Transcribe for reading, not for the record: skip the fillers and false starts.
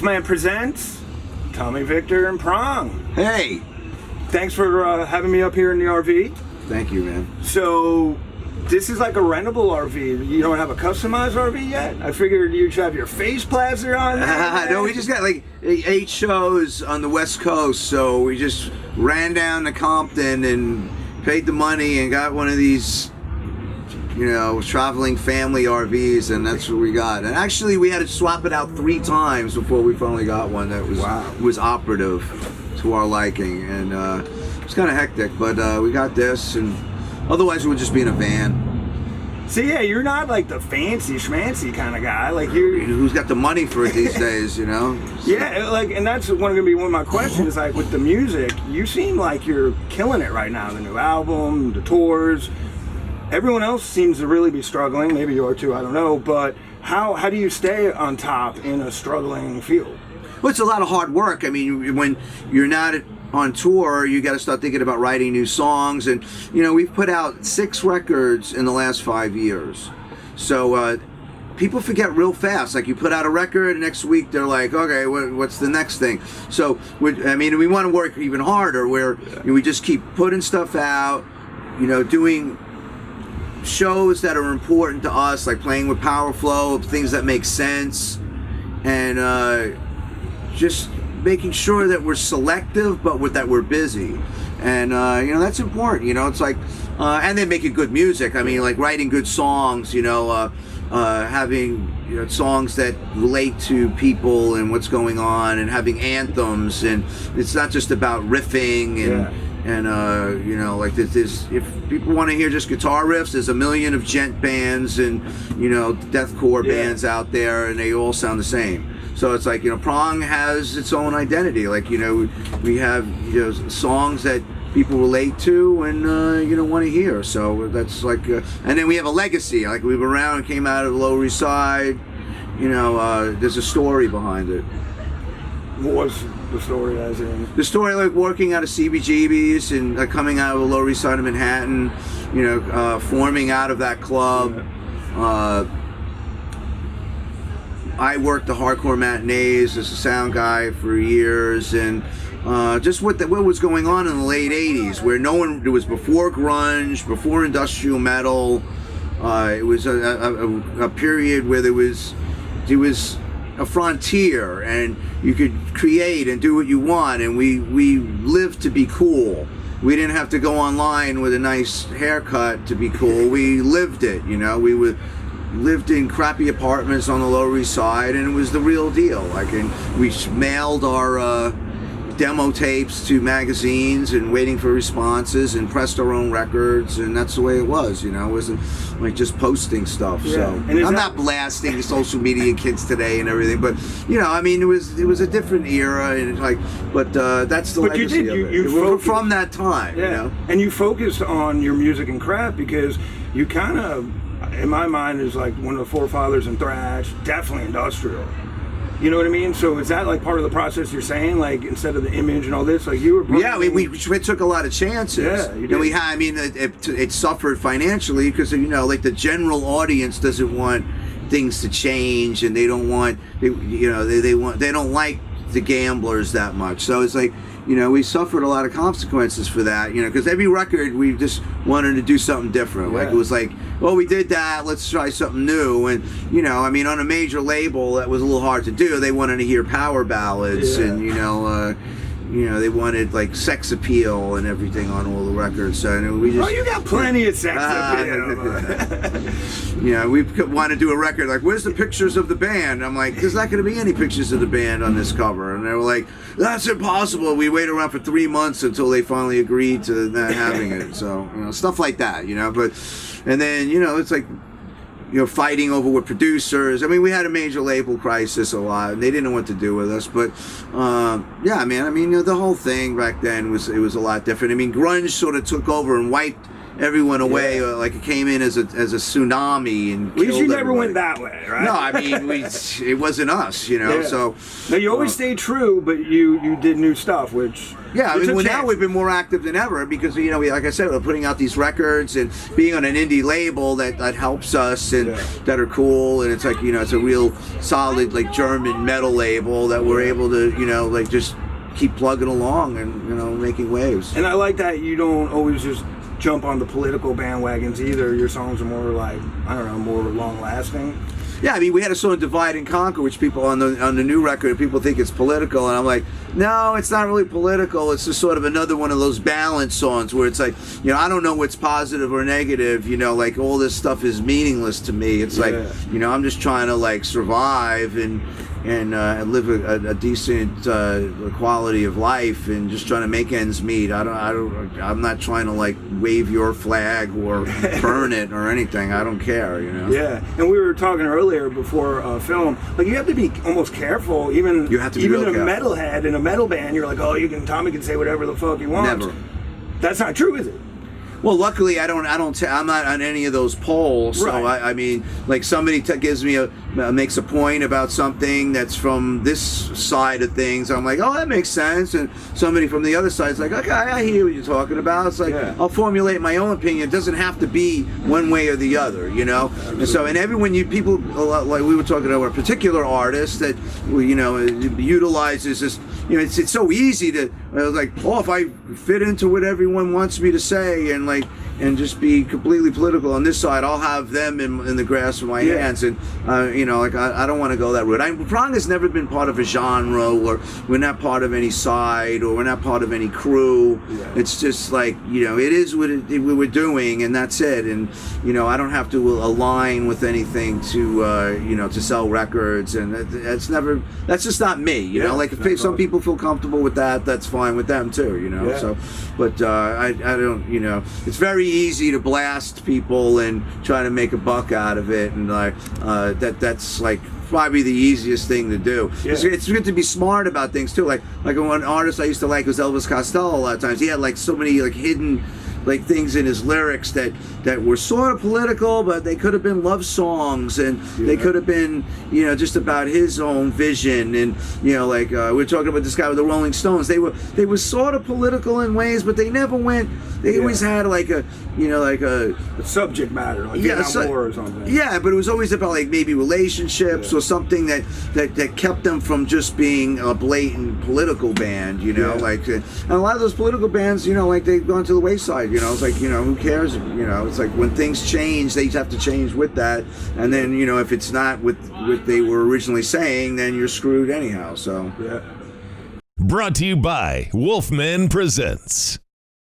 Wolfman presents Tommy, Victor, and Prong. Hey! Thanks for having me up here in the RV. Thank you, man. So, this is like a rentable RV. You don't have a customized RV yet? I figured you should have your face plaster on there. No, we just got like 8 shows on the West Coast, so we just ran down to Compton and paid the money and got one of these, you know, traveling family RVs, and that's what we got. And actually, we had to swap it out 3 times before we finally got one that was operative to our liking, and it was kind of hectic. But we got this, and otherwise, we would just be in a van. So yeah, you're not like the fancy schmancy kind of guy. Like you're who's got the money for it these days, you know? So. Yeah, like, and that's gonna be one of my questions. Like with the music, you seem like you're killing it right now. The new album, the tours. Everyone else seems to really be struggling. Maybe you are too. I don't know. But how do you stay on top in a struggling field? Well, it's a lot of hard work. I mean, when you're not on tour, you got to start thinking about writing new songs. And, you know, we've put out 6 records in the last 5 years. So people forget real fast. Like, you put out a record, and next week they're like, okay, what's the next thing? So, I mean, we want to work even harder where we just keep putting stuff out, you know, doing shows that are important to us, like playing with Power Flow, things that make sense, and just making sure that we're selective, but that we're busy. And you know, that's important. You know, it's like, and then making good music. I mean, like writing good songs. You know, having songs that relate to people and what's going on, and having anthems. And it's not just about riffing and. Yeah. And you know, like this, if people want to hear just guitar riffs, there's a million of gent bands and, you know, deathcore bands out there, and they all sound the same. So it's like, you know, Prong has its own identity. Like, you know, we have, you know, songs that people relate to and you know, want to hear. So that's like, and then we have a legacy. Like, we were around and came out of the Lower East Side. You know, there's a story behind it. What was the story as in? The story, like working out of CBGB's and coming out of the Lower East Side of Manhattan, you know, forming out of that club. I worked the hardcore matinees as a sound guy for years, and just what was going on in the late 80s, where it was before grunge, before industrial metal. It was a period where there was a frontier, and you could create and do what you want, and we lived to be cool. We didn't have to go online with a nice haircut to be cool. We lived it, you know. We lived in crappy apartments on the Lower East Side, and it was the real deal. Like, and we mailed our demo tapes to magazines and waiting for responses, and pressed our own records, and that's the way it was, you know. It wasn't like just posting stuff. Yeah. So I'm not blasting social media kids today and everything, but you know, I mean, it was a different era, and like, but that's the legacy of it. You from that time, yeah. You know. And you focused on your music and craft because you kind of, in my mind, is like one of the forefathers in thrash, definitely industrial. You know what I mean? So is that like part of the process you're saying? Like, instead of the image and all this, like you were... Yeah, we took a lot of chances. Yeah, you did. And I mean, it suffered financially because, you know, like the general audience doesn't want things to change, and they don't want, they don't like the gamblers that much. So it's like, you know, we suffered a lot of consequences for that, you know, because every record we just wanted to do something different. Like, it was like, well, we did that, let's try something new. And, you know, I mean, on a major label, that was a little hard to do. They wanted to hear power ballads, and, you know, they wanted like sex appeal and everything on all the records. So we just, you got plenty of sex appeal. You know, we want to do a record like, where's the pictures of the band? I'm like, there's not going to be any pictures of the band on this cover. And they were like, that's impossible. We waited around for 3 months until they finally agreed to not having it. So, you know, stuff like that, you know. But, and then, you know, it's like, you know, fighting over with producers. I mean, we had a major label crisis a lot, and they didn't know what to do with us. But yeah, man, I mean, you know, the whole thing back then was a lot different. I mean, grunge sort of took over and wiped everyone away, like it came in as a tsunami and At least you killed never everybody. went that way, right? No, I mean, it wasn't us, you know. Yeah. So no, you always stayed true, but you did new stuff, which yeah, I you mean, took well, now chances. we've been more active than ever because you know, like I said, we're putting out these records and being on an indie label that helps us and that are cool, and it's like, you know, it's a real solid like German metal label that we're able to, you know, like just keep plugging along and, you know, making waves. And I like that you don't always just jump on the political bandwagons either. Your songs are more like, I don't know, more long lasting. Yeah, I mean, we had a song "Divide and Conquer," which people on the new record, people think it's political, and I'm like, no, it's not really political. It's just sort of another one of those balance songs where it's like, you know, I don't know what's positive or negative. You know, like all this stuff is meaningless to me. It's like, you know, I'm just trying to like survive and live a decent quality of life and just trying to make ends meet. I'm not trying to like wave your flag or burn it or anything. I don't care, you know. Yeah, and we were talking earlier before film. Like you have to be almost careful. Even You have to be even real a careful. metalhead in a metal band, you're like, oh, Tommy can say whatever the fuck he wants. Never. That's not true, is it? Well, luckily, I'm not on any of those polls. Right. So I mean, like somebody gives me makes a point about something that's from this side of things. I'm like, oh, that makes sense. And somebody from the other side is like, okay, I hear what you're talking about. It's like I'll formulate my own opinion. It doesn't have to be one way or the other, you know. Absolutely. And so, and everyone, people, like we were talking about a particular artist that, you know, utilizes this. You know, it's so easy to like, oh, if I fit into what everyone wants me to say and just be completely political on this side, I'll have them in the grasp of my hands. And you know, like I don't want to go that route. Prong has never been part of a genre, or we're not part of any side, or we're not part of any crew. It's just like, you know, it is what we're doing, and that's it. And you know, I don't have to align with anything to you know, to sell records, and that's just not me. You know, like if some people feel comfortable with that, that's fine with them too. You know, so but I don't. You know, it's very easy to blast people and try to make a buck out of it, and that's like probably the easiest thing to do. It's good to be smart about things too. Like one artist I used to like was Elvis Costello. A lot of times he had like so many like hidden like things in his lyrics that were sort of political, but they could have been love songs, and they could have been, you know, just about his own vision. And you know, like we're talking about this guy with the Rolling Stones. They were sort of political in ways, but they never went. They always had like a, you know, like a subject matter, like Vietnam War or something. Yeah, but it was always about like maybe relationships or something that kept them from just being a blatant political band. You know, like and a lot of those political bands, you know, like they've gone to the wayside. You know, it's like, you know, who cares? You know, it's like when things change, they have to change with that. And then, you know, if it's not what they were originally saying, then you're screwed anyhow. So Brought to you by Wolfman Presents.